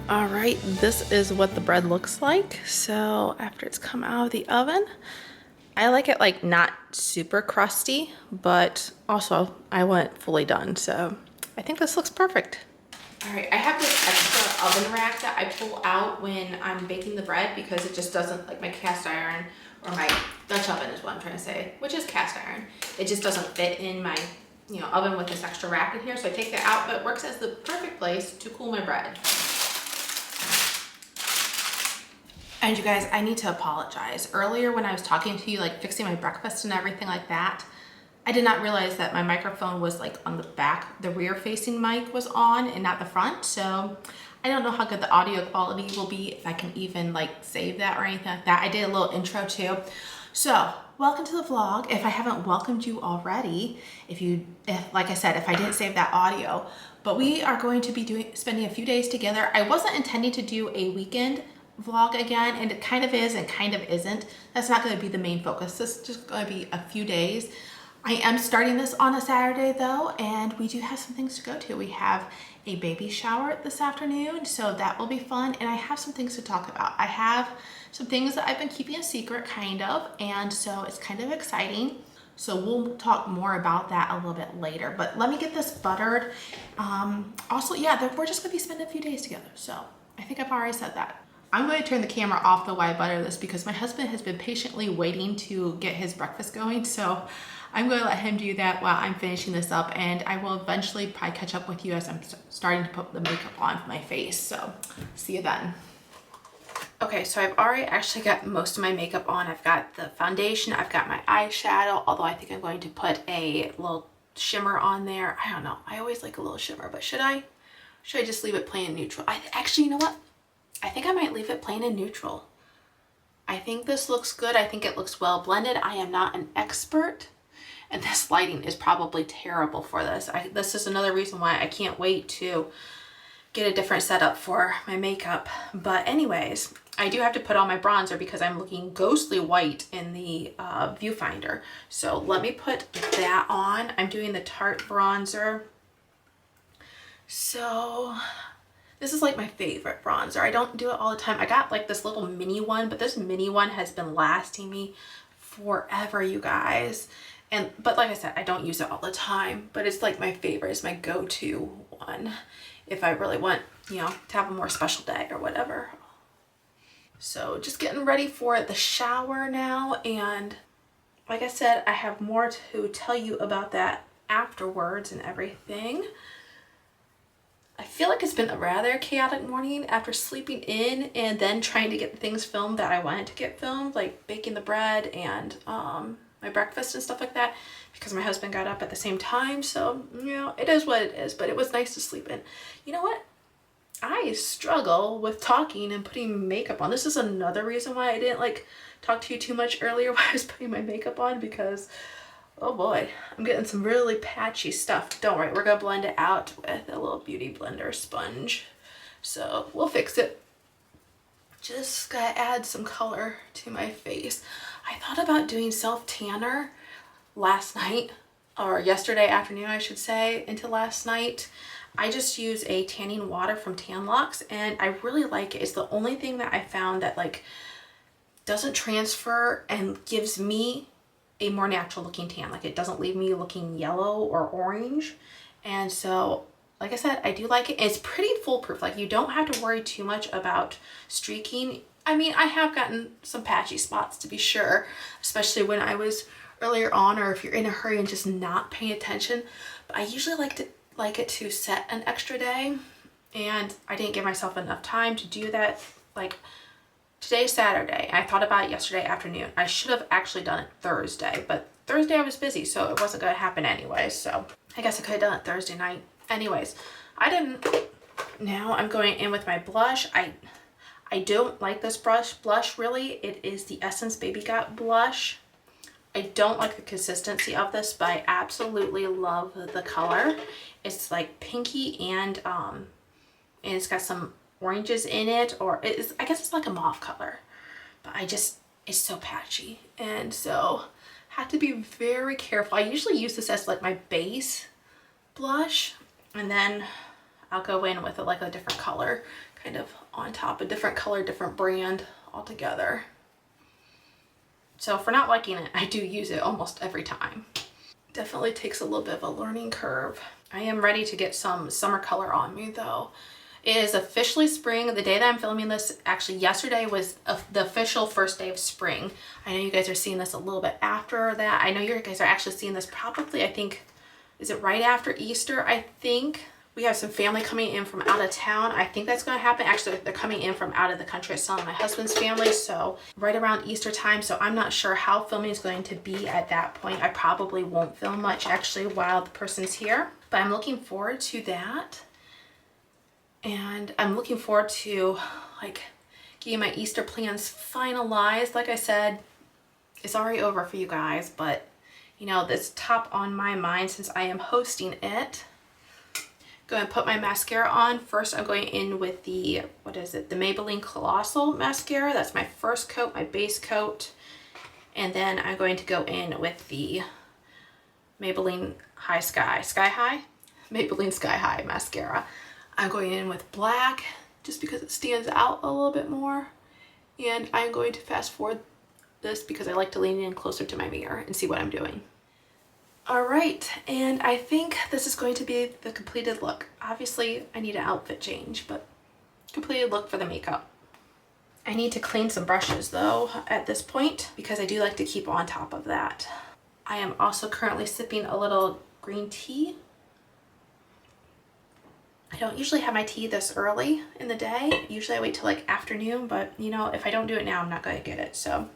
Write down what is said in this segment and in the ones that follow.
All right, this is what the bread looks like. So after it's come out of the oven, I like it like not super crusty, but also I want it fully done. So I think this looks perfect. All right, I have this extra oven rack that I pull out when I'm baking the bread because it just doesn't, like my cast iron or my Dutch oven is what I'm trying to say, which is cast iron. It just doesn't fit in my, oven with this extra rack in here. So I take that out, but it works as the perfect place to cool my bread. And you guys, I need to apologize. Earlier when I was talking to you, like fixing my breakfast and everything like that, I did not realize that my microphone was like on the back, the rear facing mic was on and not the front. So I don't know how good the audio quality will be, if I can even like save that or anything like that. I did a little intro too. So welcome to the vlog. If I haven't welcomed you already, if like I said, if I didn't save that audio, but we are going to be spending a few days together. I wasn't intending to do a weekend vlog again, and it kind of is and kind of isn't. That's not going to be the main focus. This is just going to be a few days. I am starting this on a Saturday though, and we do have some things to go to. We have a baby shower this afternoon, so that will be fun, and I have some things to talk about. I have some things that I've been keeping a secret kind of, and so it's kind of exciting. So we'll talk more about that a little bit later, but let me get this buttered. Also, yeah, we're just gonna be spending a few days together, so I think I've already said that. I'm going to turn the camera off though while I butter this because my husband has been patiently waiting to get his breakfast going. So I'm going to let him do that while I'm finishing this up, and I will eventually probably catch up with you as I'm starting to put the makeup on my face. So see you then. Okay, so I've already actually got most of my makeup on. I've got the foundation, I've got my eyeshadow, although I think I'm going to put a little shimmer on there. I don't know. I always like a little shimmer, but should I just leave it plain and neutral? Actually, you know what? I think I might leave it plain and neutral. I think this looks good. I think it looks well blended. I am not an expert, and this lighting is probably terrible for this. This is another reason why I can't wait to get a different setup for my makeup. But anyways, I do have to put on my bronzer because I'm looking ghostly white in the viewfinder. So let me put that on. I'm doing the Tarte Bronzer. So this is like my favorite bronzer. I don't do it all the time. I got like this little mini one, but this mini one has been lasting me forever, you guys. But like I said, I don't use it all the time, but it's like my favorite. It's my go-to one if I really want, to have a more special day or whatever. So just getting ready for the shower now. And like I said, I have more to tell you about that afterwards and everything. I feel like it's been a rather chaotic morning after sleeping in and then trying to get things filmed that I wanted to get filmed, like baking the bread and my breakfast and stuff like that, because my husband got up at the same time. So, it is what it is, but it was nice to sleep in. You know what? I struggle with talking and putting makeup on. This is another reason why I didn't like talk to you too much earlier while I was putting my makeup on, because oh boy, I'm getting some really patchy stuff. Don't worry, we're gonna blend it out with a little beauty blender sponge. So we'll fix it. Just gotta add some color to my face. I thought about doing self-tanner last night, or yesterday afternoon, I should say, into last night. I just use a tanning water from Luxe, and I really like it. It's the only thing that I found that like doesn't transfer and gives me a more natural looking tan. Like it doesn't leave me looking yellow or orange. And so, like I said, I do like it. It's pretty foolproof. Like you don't have to worry too much about streaking. I mean, I have gotten some patchy spots to be sure, especially when I was earlier on, or if you're in a hurry and just not paying attention. But I usually like it to set an extra day, and I didn't give myself enough time to do that. Like today's Saturday. I thought about it yesterday afternoon. I should have actually done it Thursday, but Thursday I was busy, so it wasn't going to happen anyway. So I guess I could have done it Thursday night. Anyways, I didn't. Now I'm going in with my blush. I don't like this blush really. It is the Essence Baby Got blush. I don't like the consistency of this, but I absolutely love the color. It's like pinky and it's got some oranges in it, or I guess it's like a mauve color, but it's so patchy, and so had to be very careful. I usually use this as like my base blush, and then I'll go in with like a different color kind of on top, a different color, different brand altogether. So if we're not liking it, I do use it almost every time. Definitely takes a little bit of a learning curve. I am ready to get some summer color on me though. It is officially spring. The day that I'm filming this, actually yesterday was the official first day of spring. I know you guys are seeing this a little bit after that. I know you guys are actually seeing this probably, I think, is it right after Easter? I think we have some family coming in from out of town. I think that's going to happen. Actually, they're coming in from out of the country. It's some of my husband's family. So right around Easter time. So I'm not sure how filming is going to be at that point. I probably won't film much actually while the person's here, but I'm looking forward to that. And I'm looking forward to like getting my Easter plans finalized. Like I said, it's already over for you guys, but you know, that's top on my mind since I am hosting it. Go and put my mascara on. First, I'm going in with the, what is it? The Maybelline Colossal mascara. That's my first coat, my base coat. And then I'm going to go in with the Maybelline Sky High? Maybelline Sky High mascara. I'm going in with black just because it stands out a little bit more. And I'm going to fast forward this because I like to lean in closer to my mirror and see what I'm doing. All right, and I think this is going to be the completed look. Obviously, I need an outfit change, but completed look for the makeup. I need to clean some brushes though at this point because I do like to keep on top of that. I am also currently sipping a little green tea. I don't usually have my tea this early in the day. Usually I wait till like afternoon, but you know, if I don't do it now, I'm not going to get it. So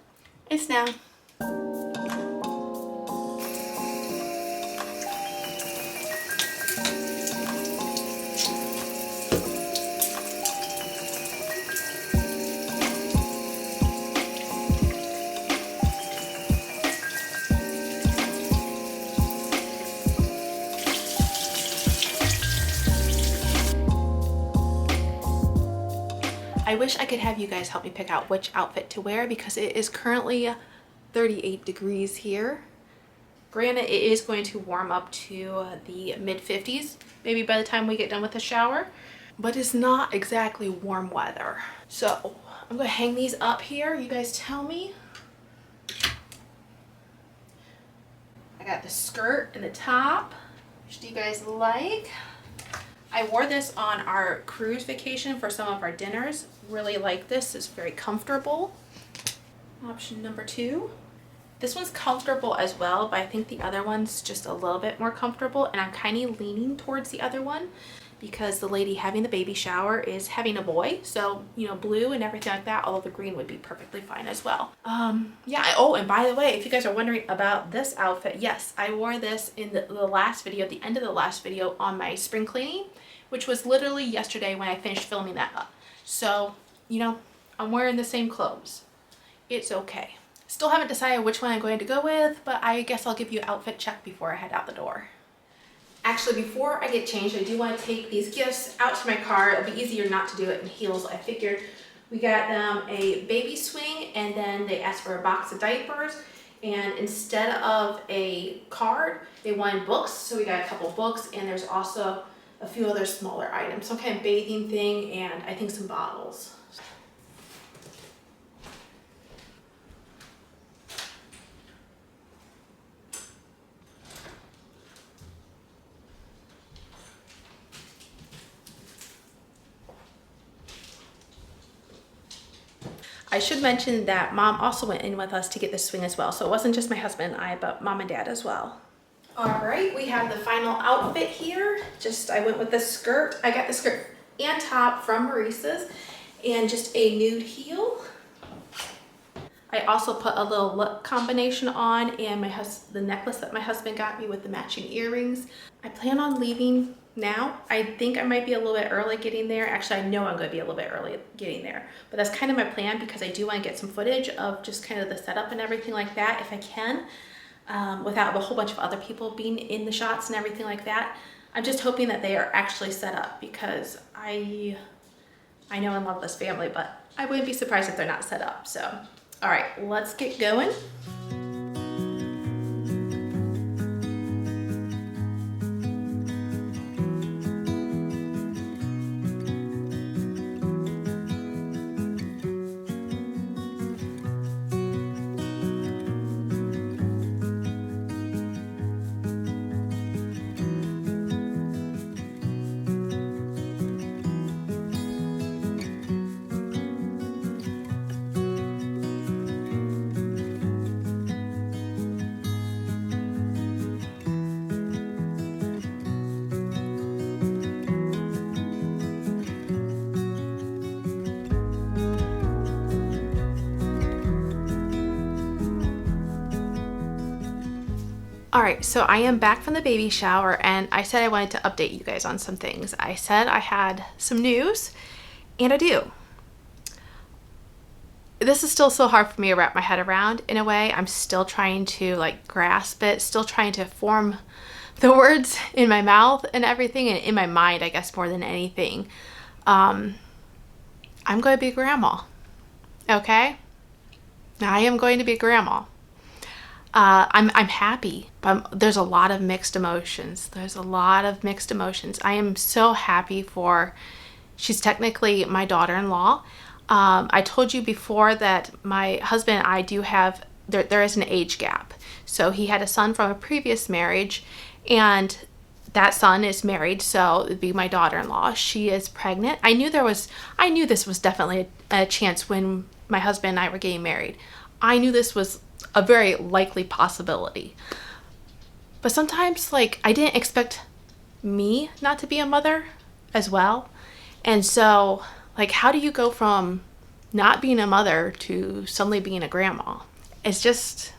it's now. I wish I could have you guys help me pick out which outfit to wear because it is currently 38 degrees here. Granted, it is going to warm up to the mid-50s, maybe by the time we get done with the shower, but it's not exactly warm weather. So I'm gonna hang these up here. You guys tell me. I got the skirt and the top. Which do you guys like? I wore this on our cruise vacation for some of our dinners. Really like this. It's very comfortable. Option number 2. This one's comfortable as well, but I think the other one's just a little bit more comfortable, and I'm kind of leaning towards the other one because the lady having the baby shower is having a boy. So, you know, blue and everything like that, although the green would be perfectly fine as well. Yeah. Oh, and by the way, if you guys are wondering about this outfit, yes, I wore this in the last video, the end of the last video on my spring cleaning, which was literally yesterday when I finished filming that up. So, you know, I'm wearing the same clothes. It's okay. Still haven't decided which one I'm going to go with, but I guess I'll give you an outfit check before I head out the door. Actually, before I get changed, I do want to take these gifts out to my car. It'll be easier not to do it in heels. I figured we got them a baby swing, and then they asked for a box of diapers. And instead of a card, they wanted books. So we got a couple books, and there's also a few other smaller items. Some kind of bathing thing, and I think some bottles. I should mention that Mom also went in with us to get the swing as well. So it wasn't just my husband and I, but Mom and Dad as well. All right, we have the final outfit here. I went with the skirt. I got the skirt and top from Maurice's and just a nude heel. I also put a little lip combination on and the necklace that my husband got me with the matching earrings. I plan on leaving now. I think I might be a little bit early getting there. Actually, I know I'm going to be a little bit early getting there, but that's kind of my plan because I do want to get some footage of just kind of the setup and everything like that if I can, without a whole bunch of other people being in the shots and everything like that. I'm just hoping that they are actually set up because I know and love this family, but I wouldn't be surprised if they're not set up. So, all right, let's get going. All right, so I am back from the baby shower, and I said I wanted to update you guys on some things. I said I had some news, and I do. This is still so hard for me to wrap my head around in a way. I'm still trying to like grasp it, still trying to form the words in my mouth and everything, and in my mind, I guess, more than anything. I'm going to be a grandma, okay? I am going to be a grandma. I'm happy, but there's a lot of mixed emotions. There's a lot of mixed emotions. I am so happy for, she's technically my daughter-in-law. I told you before that my husband and I do have, there is an age gap. So he had a son from a previous marriage, and that son is married, so it'd be my daughter-in-law. She is pregnant. I knew this was definitely a chance when my husband and I were getting married. I knew this was a very likely possibility. But sometimes, like, I didn't expect me not to be a mother as well. And so, like, how do you go from not being a mother to suddenly being a grandma? It's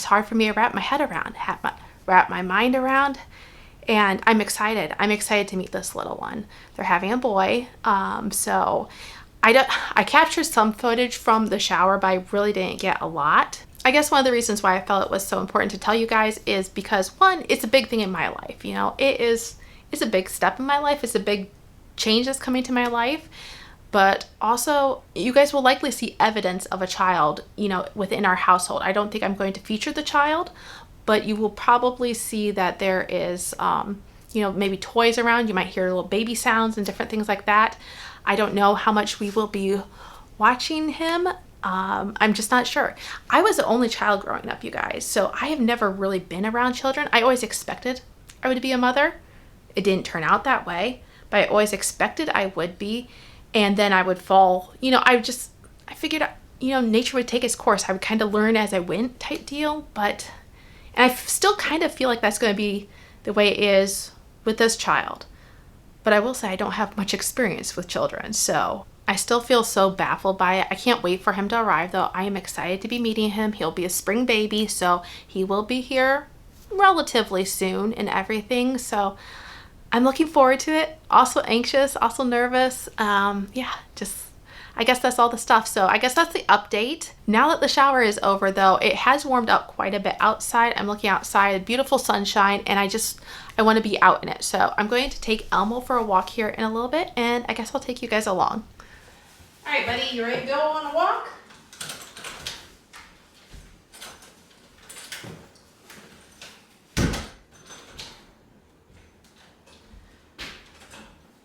hard for me to wrap my head around, wrap my mind around. And I'm excited. I'm excited to meet this little one. They're having a boy. So I captured some footage from the shower, but I really didn't get a lot. I guess one of the reasons why I felt it was so important to tell you guys is because, one, it's a big thing in my life. You know, it's a big step in my life. It's a big change that's coming to my life. But also, you guys will likely see evidence of a child, you know, within our household. I don't think I'm going to feature the child, but you will probably see that there is, you know, maybe toys around. You might hear little baby sounds and different things like that. I don't know how much we will be watching him. I'm just not sure. I was the only child growing up, you guys, so I have never really been around children. I always expected I would be a mother. It didn't turn out that way, but I always expected I would be, and then I would fall. You know, I figured, you know, nature would take its course. I would kind of learn as I went type deal, and I still kind of feel like that's going to be the way it is with this child. But I will say I don't have much experience with children, so I still feel so baffled by it. I can't wait for him to arrive, though. I am excited to be meeting him. He'll be a spring baby, so he will be here relatively soon and everything. So I'm looking forward to it. Also anxious, also nervous. Yeah, just, I guess that's all the stuff. So I guess that's the update. Now that the shower is over, though, it has warmed up quite a bit outside. I'm looking outside, beautiful sunshine, and I want to be out in it. So I'm going to take Elmo for a walk here in a little bit, and I guess I'll take you guys along. All right, buddy, you ready to go on a walk?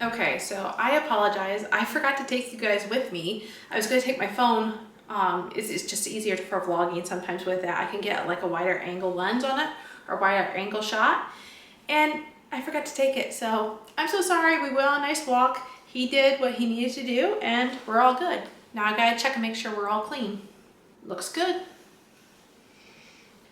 Okay, so I apologize. I forgot to take you guys with me. I was going to take my phone. It's just easier for vlogging sometimes with that. I can get like a wider angle lens on it, or wider angle shot. And I forgot to take it, so I'm so sorry. We went on a nice walk. He did what he needed to do, and we're all good. Now I gotta check and make sure we're all clean. Looks good.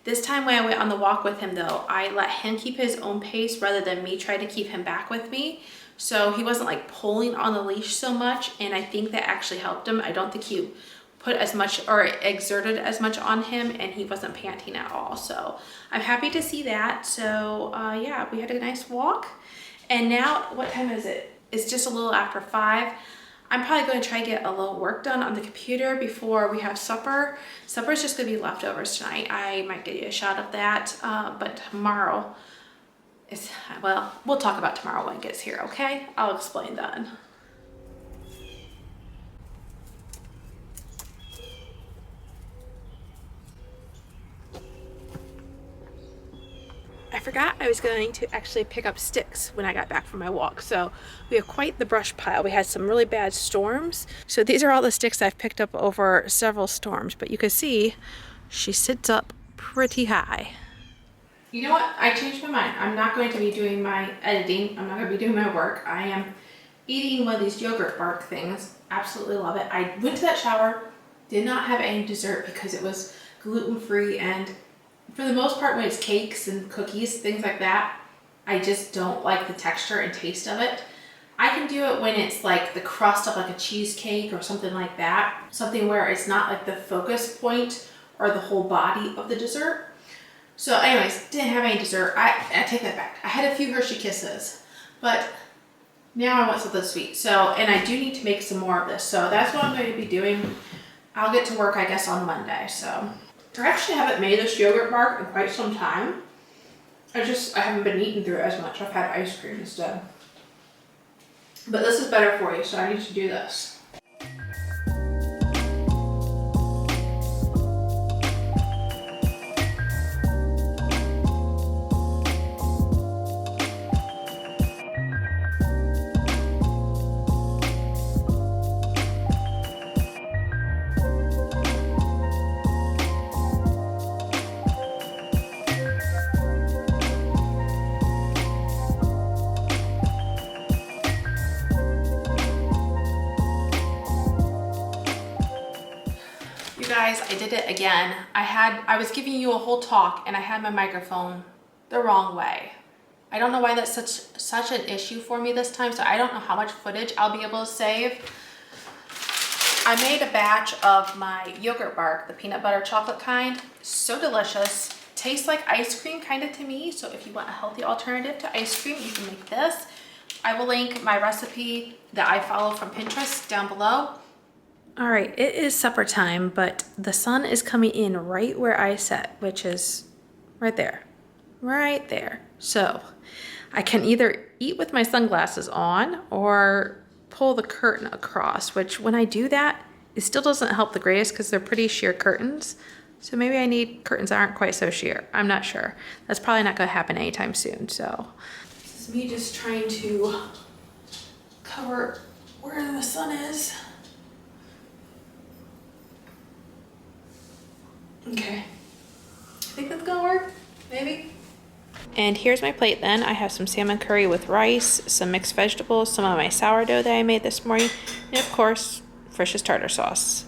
This time when I went on the walk with him, though, I let him keep his own pace rather than me try to keep him back with me. So he wasn't like pulling on the leash so much, and I think that actually helped him. I don't think he put as much or exerted as much on him, and he wasn't panting at all. So I'm happy to see that. So yeah, we had a nice walk. And now, what time is it? It's just a little after 5. I'm probably going to try to get a little work done on the computer before we have supper. Supper's just going to be leftovers tonight. I might get you a shot of that, but tomorrow is, well, we'll talk about tomorrow when it gets here, okay? I'll explain then. I forgot I was going to actually pick up sticks when I got back from my walk. So we have quite the brush pile. We had some really bad storms. So these are all the sticks I've picked up over several storms. But you can see she sits up pretty high. You know what? I changed my mind. I'm not going to be doing my editing. I'm not going to be doing my work. I am eating one of these yogurt bark things. Absolutely love it. I went to that shower, did not have any dessert because it was gluten-free, and for the most part, when it's cakes and cookies, things like that, I just don't like the texture and taste of it. I can do it when it's like the crust of like a cheesecake or something like that. Something where it's not like the focus point or the whole body of the dessert. So anyways, didn't have any dessert. I take that back. I had a few Hershey Kisses, but now I want something sweet. So, and I do need to make some more of this. So that's what I'm going to be doing. I'll get to work, I guess, on Monday. So I actually haven't made this yogurt bar in quite some time. I haven't been eating through it as much. I've had ice cream instead. But this is better for you, so I need to do this. Guys, I did it again. I was giving you a whole talk and I had my microphone the wrong way. I don't know why that's such an issue for me this time, so I don't know how much footage I'll be able to save. I made a batch of my yogurt bar, the peanut butter chocolate kind. So delicious. Tastes like ice cream kind of to me, so if you want a healthy alternative to ice cream, you can make this. I will link my recipe that I follow from Pinterest down below. All right, it is supper time, but the sun is coming in right where I sat, which is right there, right there. So I can either eat with my sunglasses on or pull the curtain across, which when I do that, it still doesn't help the greatest because they're pretty sheer curtains. So maybe I need curtains that aren't quite so sheer. I'm not sure. That's probably not gonna happen anytime soon. So this is me just trying to cover where the sun is. Okay, I think that's gonna work, maybe. And here's my plate then. I have some salmon curry with rice, some mixed vegetables, some of my sourdough that I made this morning, and of course, Frisch's tartar sauce.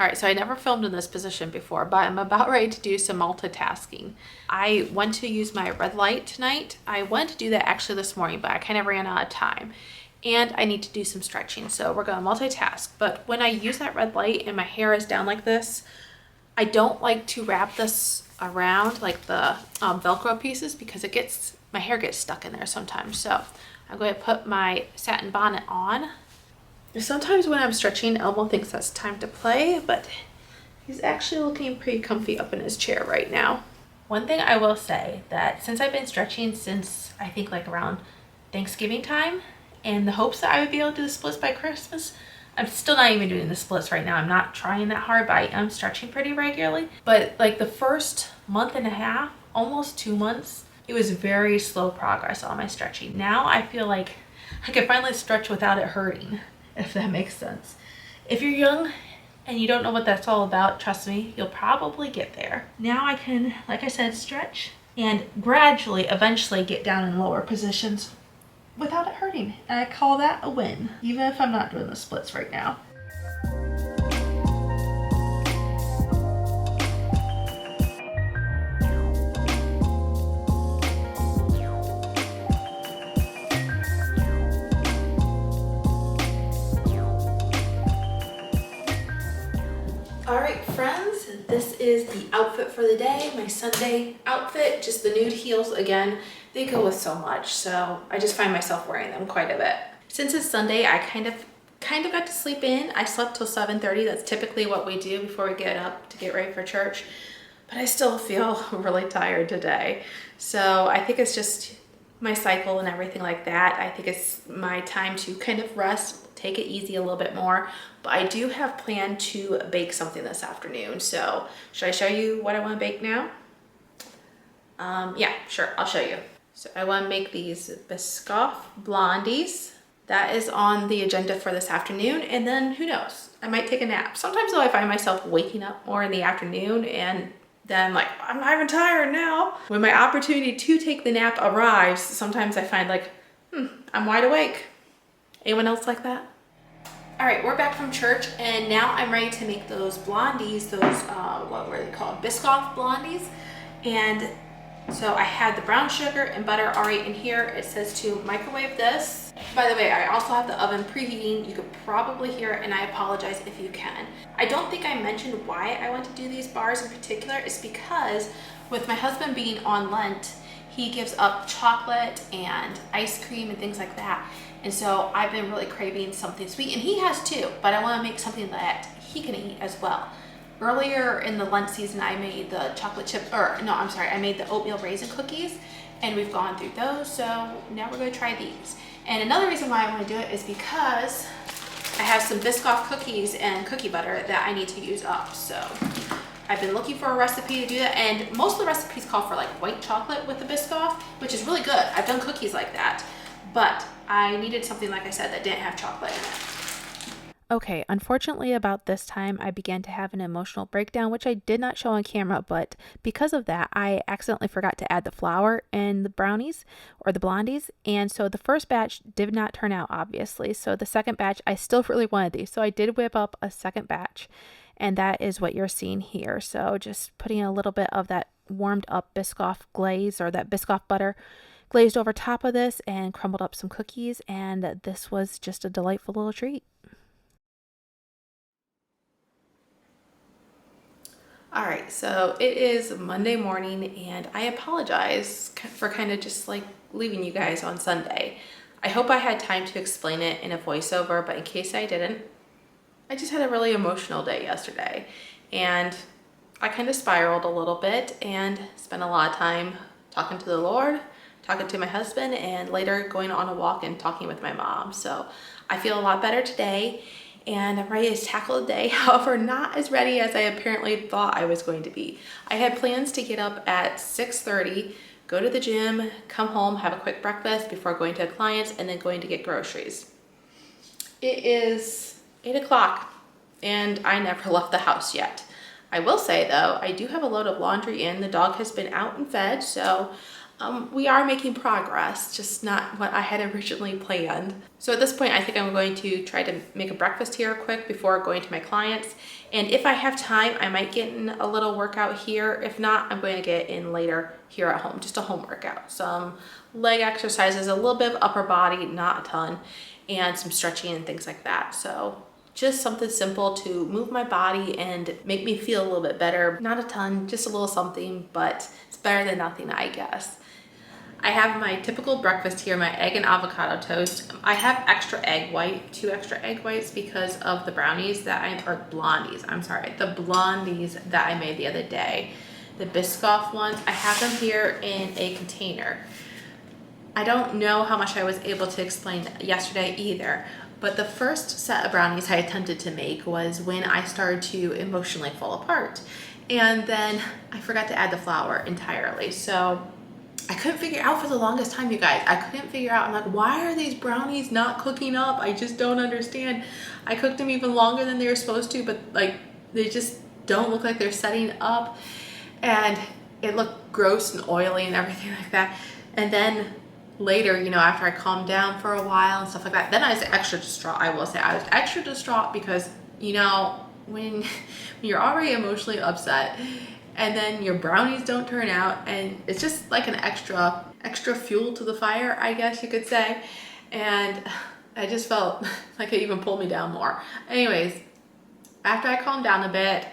All right, so I never filmed in this position before, but I'm about ready to do some multitasking. I went to use my red light tonight. I wanted to do that actually this morning, but I kind of ran out of time. And I need to do some stretching, so we're gonna multitask. But when I use that red light and my hair is down like this, I don't like to wrap this around like the Velcro pieces because my hair gets stuck in there sometimes. So I'm going to put my satin bonnet on. Sometimes when I'm stretching, Elmo thinks that's time to play, but he's actually looking pretty comfy up in his chair right now. One thing I will say that since I've been stretching since I think like around Thanksgiving time, in the hopes that I would be able to do the splits by Christmas, I'm still not even doing the splits right now. I'm not trying that hard, but I am stretching pretty regularly. But like the first month and a half, almost 2 months, it was very slow progress on my stretching. Now I feel like I can finally stretch without it hurting, if that makes sense. If you're young and you don't know what that's all about, trust me, you'll probably get there. Now I can, like I said, stretch and gradually, eventually get down in lower positions without it hurting. And I call that a win, even if I'm not doing the splits right now. All right, friends, this is the outfit for the day, my Sunday outfit, just the nude heels again. They go with so much, so I just find myself wearing them quite a bit. Since it's Sunday, I kind of got to sleep in. I slept till 7:30. That's typically what we do before we get up to get ready for church. But I still feel really tired today. So I think it's just my cycle and everything like that. I think it's my time to kind of rest, take it easy a little bit more. But I do have planned to bake something this afternoon. So should I show you what I want to bake now? Yeah, sure, I'll show you. So I want to make these Biscoff blondies. That is on the agenda for this afternoon. And then who knows, I might take a nap. Sometimes though I find myself waking up more in the afternoon and then like, I'm not even tired now. When my opportunity to take the nap arrives, sometimes I find like, I'm wide awake. Anyone else like that? All right, we're back from church and now I'm ready to make those blondies, those, what were they called? Biscoff blondies. And so I had the brown sugar and butter already in here. It says to microwave this. By the way, I also have the oven preheating. You could probably hear it and I apologize if you can. I don't think I mentioned why I want to do these bars in particular. It's because With my husband being on Lent, he gives up chocolate and ice cream and things like that. And so I've been really craving something sweet, and he has too, but I want to make something that he can eat as well. Earlier in the Lent season, I made the I made the oatmeal raisin cookies, and we've gone through those. So now we're going to try these. And another reason why I want to do it is because I have some Biscoff cookies and cookie butter that I need to use up. So I've been looking for a recipe to do that, and most of the recipes call for like white chocolate with the Biscoff, which is really good. I've done cookies like that, but I needed something, like I said, that didn't have chocolate in it. Okay, unfortunately about this time I began to have an emotional breakdown, which I did not show on camera, but because of that I accidentally forgot to add the flour in the brownies or the blondies, and so the first batch did not turn out, obviously. So the second batch, I still really wanted these, so I did whip up a second batch, and that is what you're seeing here. So just putting a little bit of that warmed up Biscoff glaze, or that Biscoff butter, glazed over top of this, and crumbled up some cookies, and this was just a delightful little treat. All right, so it is Monday morning, and I apologize for kind of just like leaving you guys on Sunday. I hope I had time to explain it in a voiceover, but in case I didn't, I just had a really emotional day yesterday, and I kind of spiraled a little bit and spent a lot of time talking to the Lord, talking to my husband, and later going on a walk and talking with my mom. So I feel a lot better today, and I'm ready to tackle the day. However, not as ready as I apparently thought I was going to be. I had plans to get up at 6:30, go to the gym, come home, have a quick breakfast before going to clients, and then going to get groceries. It is 8 o'clock, and I never left the house yet. I will say though, I do have a load of laundry in. The dog has been out and fed, so we are making progress, just not what I had originally planned. So at this point, I think I'm going to try to make a breakfast here quick before going to my clients. And if I have time, I might get in a little workout here. If not, I'm going to get in later here at home, just a home workout. Some leg exercises, a little bit of upper body, not a ton, and some stretching and things like that. So just something simple to move my body and make me feel a little bit better. Not a ton, just a little something, but it's better than nothing, I guess. I have my typical breakfast here, my egg and avocado toast. I have extra egg white, 2 extra egg whites because of the brownies blondies that I made the other day. The Biscoff ones, I have them here in a container. I don't know how much I was able to explain yesterday either, but the first set of brownies I attempted to make was when I started to emotionally fall apart. And then I forgot to add the flour entirely. So I couldn't figure out for the longest time, you guys. I couldn't figure out, I'm like, why are these brownies not cooking up? I just don't understand. I cooked them even longer than they were supposed to, but like they just don't look like they're setting up. And it looked gross and oily and everything like that. And then later, you know, after I calmed down for a while and stuff like that, then I was extra distraught. I will say I was extra distraught because, you know, when you're already emotionally upset and then your brownies don't turn out, and it's just like an extra fuel to the fire, I guess you could say. And I just felt like it even pulled me down more. Anyways, after I calmed down a bit,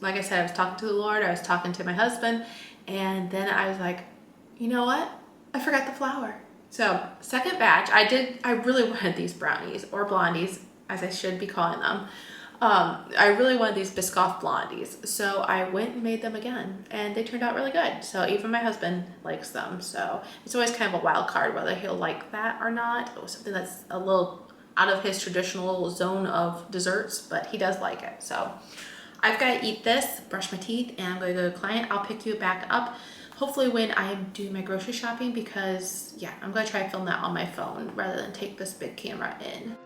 like I said, I was talking to the Lord, I was talking to my husband, and then I was like, you know what? I forgot the flour. So second batch, I really wanted these brownies, or blondies, as I should be calling them. I really wanted these Biscoff blondies. So I went and made them again, and they turned out really good. So even my husband likes them. So it's always kind of a wild card whether he'll like that or not. It was something that's a little out of his traditional zone of desserts, but he does like it. So I've got to eat this, brush my teeth, and I'm going to go to a client. I'll pick you back up hopefully when I'm doing my grocery shopping, because yeah, I'm going to try to film that on my phone rather than take this big camera in.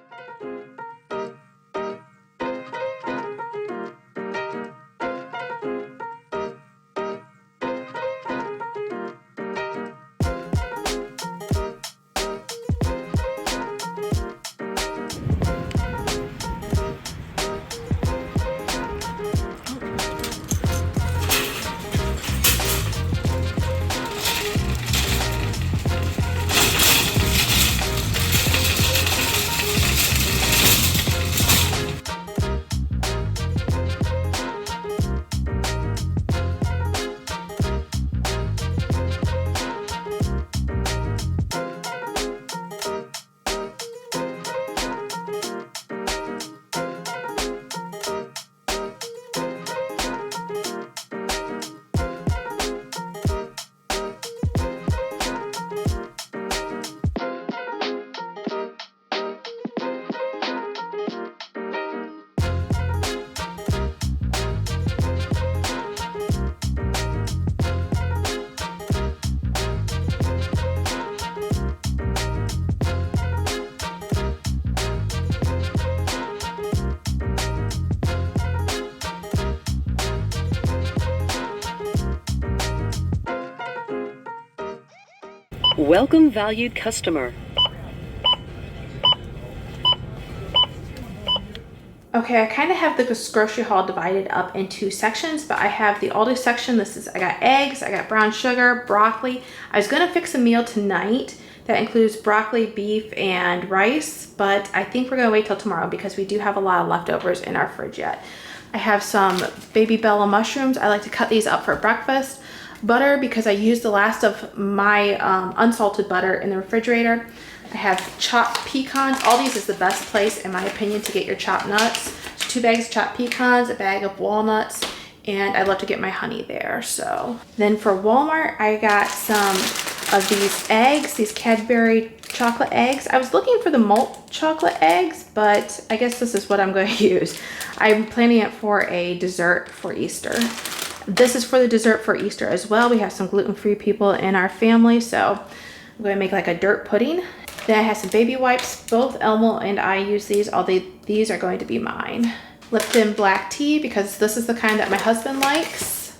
Welcome, valued customer. Okay, I kind of have the grocery haul divided up into sections, but I have the Aldi section. I got eggs, I got brown sugar, broccoli. I was gonna fix a meal tonight that includes broccoli, beef, and rice, but I think we're gonna wait till tomorrow because we do have a lot of leftovers in our fridge yet. I have some baby Bella mushrooms. I like to cut these up for breakfast. Butter, because I used the last of my unsalted butter in the refrigerator. I have chopped pecans. Aldi's is the best place, in my opinion, to get your chopped nuts. So 2 bags of chopped pecans, a bag of walnuts, and I love to get my honey there. So then for Walmart, I got some of these eggs, these Cadbury chocolate eggs. I was looking for the malt chocolate eggs, but I guess this is what I'm going to use. I'm planning it for a dessert for Easter. This is for the dessert for Easter as well. We have some gluten-free people in our family, so I'm going to make like a dirt pudding. Then I have some baby wipes. Both Elmo and I use these, although these are going to be mine. Lipton black tea, because this is the kind that my husband likes.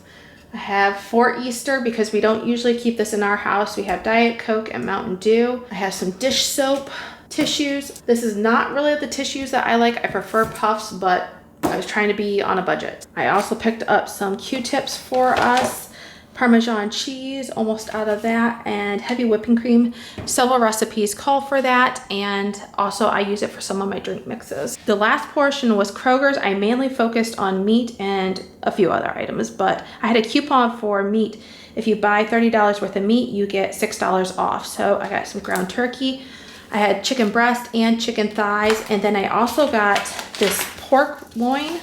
I have for Easter, because we don't usually keep this in our house. We have Diet Coke and Mountain Dew. I have some dish soap, tissues. This is not really the tissues that I like. I prefer Puffs, but I was trying to be on a budget. I also picked up some Q-tips for us, Parmesan cheese, almost out of that, and heavy whipping cream. Several recipes call for that, and also I use it for some of my drink mixes. The last portion was Kroger's. I mainly focused on meat and a few other items, but I had a coupon for meat. If you buy $30 worth of meat, you get $6 off. So I got some ground turkey. I had chicken breast and chicken thighs, and then I also got this pork loin.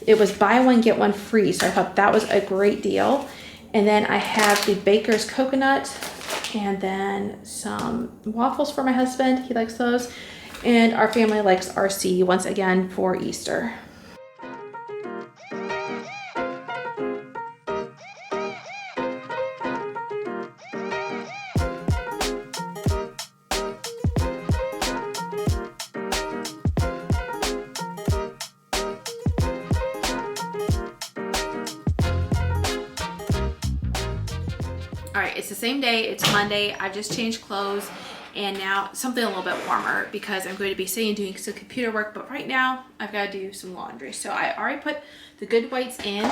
It was buy one, get one free, so I thought that was a great deal. And then I have the baker's coconut, and then some waffles for my husband. He likes those. And our family likes RC once again for Easter. All right, it's the same day, it's Monday. I've just changed clothes and now something a little bit warmer because I'm going to be sitting doing some computer work, but right now I've got to do some laundry. So I already put the good whites in.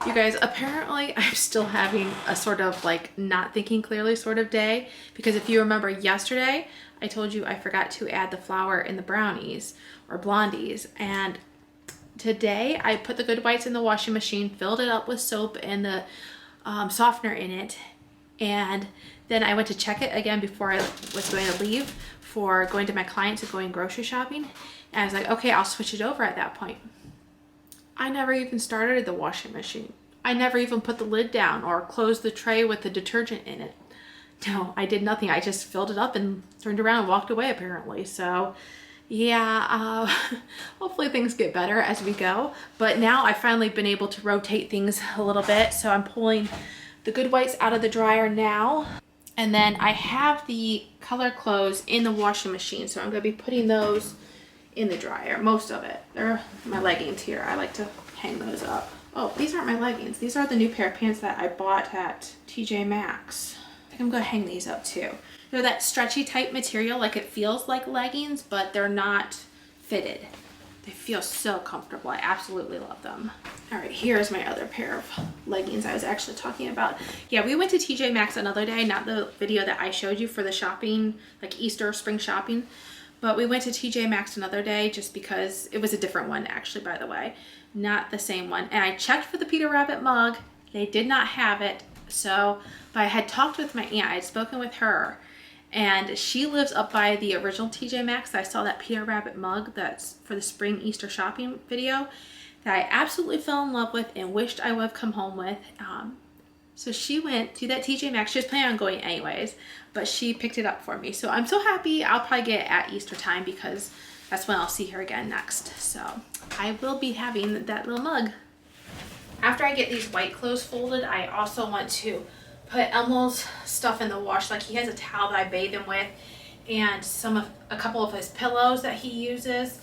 You guys, apparently I'm still having a sort of like not thinking clearly sort of day, because if you remember yesterday, I told you I forgot to add the flour in the brownies or blondies, and today I put the good whites in the washing machine, filled it up with soap and the softener in it, and then I went to check it again before I was going to leave for going to my clients and going grocery shopping, and I was like, okay, I'll switch it over at that point. I never even started the washing machine. I never even put the lid down or closed the tray with the detergent in it. No, I did nothing. I just filled it up and turned around and walked away apparently. So yeah, hopefully things get better as we go. But now I've finally been able to rotate things a little bit. So I'm pulling the good whites out of the dryer now. And then I have the color clothes in the washing machine. So I'm going to be putting those in the dryer, most of it. They're my leggings here. I like to hang those up. Oh, these aren't my leggings. These are the new pair of pants that I bought at TJ Maxx. I think I'm going to hang these up too. They're that stretchy type material, like it feels like leggings, but they're not fitted. They feel so comfortable. I absolutely love them. All right, here's my other pair of leggings I was actually talking about. Yeah, we went to TJ Maxx another day, not the video that I showed you for the shopping, like Easter, spring shopping, but we went to TJ Maxx another day just because it was a different one actually, by the way, not the same one. And I checked for the Peter Rabbit mug. They did not have it. So, but I had talked with my aunt. I had spoken with her, and she lives up by the original TJ Maxx. I saw that Peter Rabbit mug that's for the spring Easter shopping video that I absolutely fell in love with and wished I would have come home with. So she went to that TJ Maxx. She was planning on going anyways, but she picked it up for me. So I'm so happy. I'll probably get it at Easter time because that's when I'll see her again next. So I will be having that little mug. After I get these white clothes folded, I also want to put Elmo's stuff in the wash. Like he has a towel that I bathe him with, and a couple of his pillows that he uses,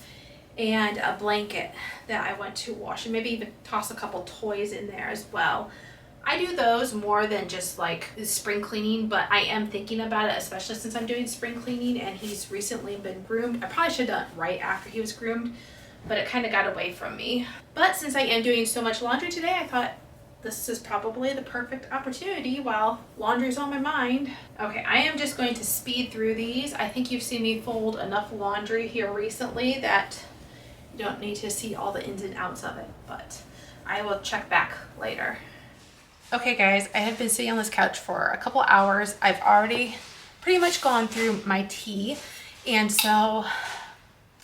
and a blanket that I want to wash, and maybe even toss a couple toys in there as well. I do those more than just like spring cleaning, but I am thinking about it, especially since I'm doing spring cleaning and he's recently been groomed. I probably should have done it right after he was groomed, but it kind of got away from me. But since I am doing so much laundry today, I thought this is probably the perfect opportunity while laundry's on my mind. Okay, I am just going to speed through these. I think you've seen me fold enough laundry here recently that you don't need to see all the ins and outs of it, but I will check back later. Okay guys, I have been sitting on this couch for a couple hours. I've already pretty much gone through my tea, and so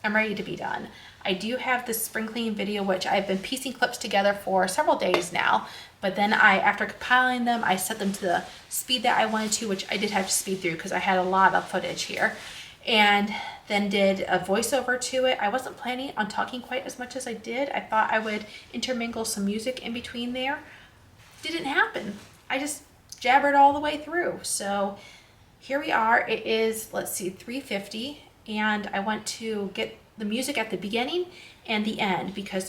I'm ready to be done. I do have this spring cleaning video, which I've been piecing clips together for several days now, but then after compiling them, I set them to the speed that I wanted to, which I did have to speed through because I had a lot of footage here, and then did a voiceover to it. I wasn't planning on talking quite as much as I did. I thought I would intermingle some music in between there. Didn't happen. I just jabbered all the way through. So here we are. It is, let's see, 3:50, and I want to get the music at the beginning and the end because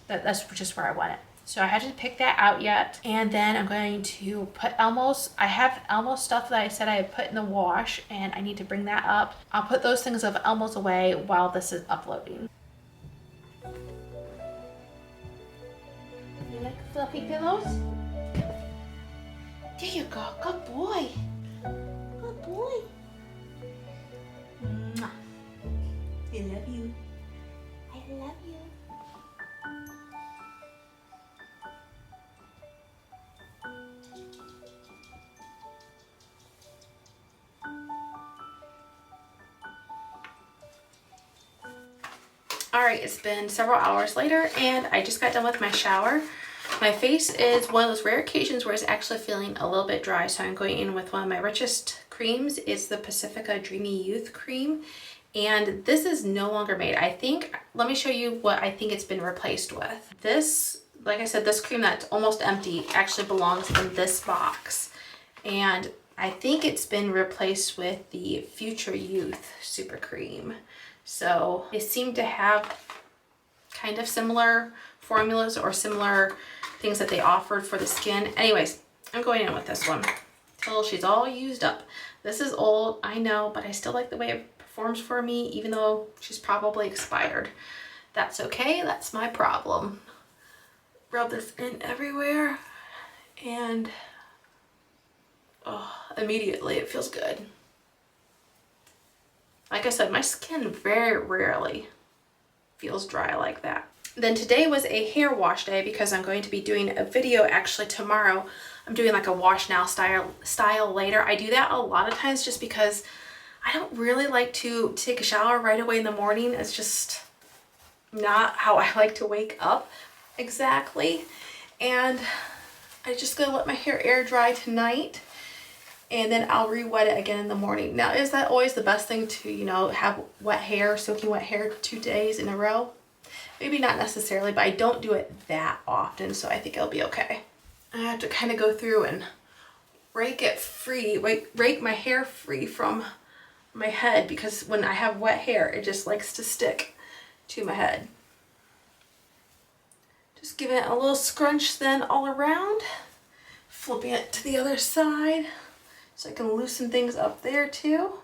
that's just where I want it. So I haven't picked that out yet. And then I'm going to put I have Elmo's stuff that I said I had put in the wash, and I need to bring that up. I'll put those things of Elmo's away while this is uploading. You like fluffy pillows? There you go. Good boy. Good boy. Mwah. I love you. I love you. All right, it's been several hours later, and I just got done with my shower. My face is one of those rare occasions where it's actually feeling a little bit dry, so I'm going in with one of my richest creams. It's the Pacifica Dreamy Youth Cream, and this is no longer made. Let me show you what I think it's been replaced with. This, like I said, this cream that's almost empty actually belongs in this box, and I think it's been replaced with the Future Youth Super Cream. So they seem to have kind of similar formulas or similar things that they offered for the skin. Anyways, I'm going in with this one till she's all used up. This is old, I know, but I still like the way it performs for me, even though she's probably expired. That's okay, that's my problem. Rub this in everywhere, and immediately it feels good. Like I said, my skin very rarely feels dry like that. Then today was a hair wash day because I'm going to be doing a video actually tomorrow. I'm doing like a wash now style later. I do that a lot of times just because I don't really like to take a shower right away in the morning. It's just not how I like to wake up exactly. And I'm just gonna let my hair air dry tonight, and then I'll re-wet it again in the morning. Now, is that always the best thing to, have wet hair, soaking wet hair 2 days in a row? Maybe not necessarily, but I don't do it that often, so I think it'll be okay. I have to kind of go through and rake my hair free from my head, because when I have wet hair, it just likes to stick to my head. Just giving it a little scrunch then all around, flipping it to the other side, so I can loosen things up there too.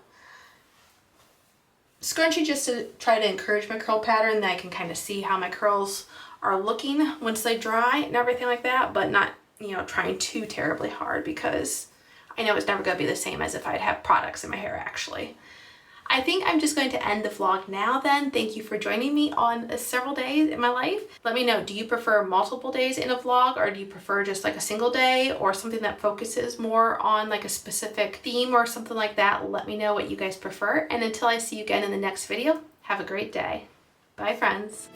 Scrunchie just to try to encourage my curl pattern, that I can kind of see how my curls are looking once they dry and everything like that, but not, trying too terribly hard, because I know it's never going to be the same as if I'd have products in my hair actually. I think I'm just going to end the vlog now then. Thank you for joining me on several days in my life. Let me know, do you prefer multiple days in a vlog, or do you prefer just like a single day, or something that focuses more on like a specific theme or something like that? Let me know what you guys prefer. And until I see you again in the next video, have a great day. Bye friends.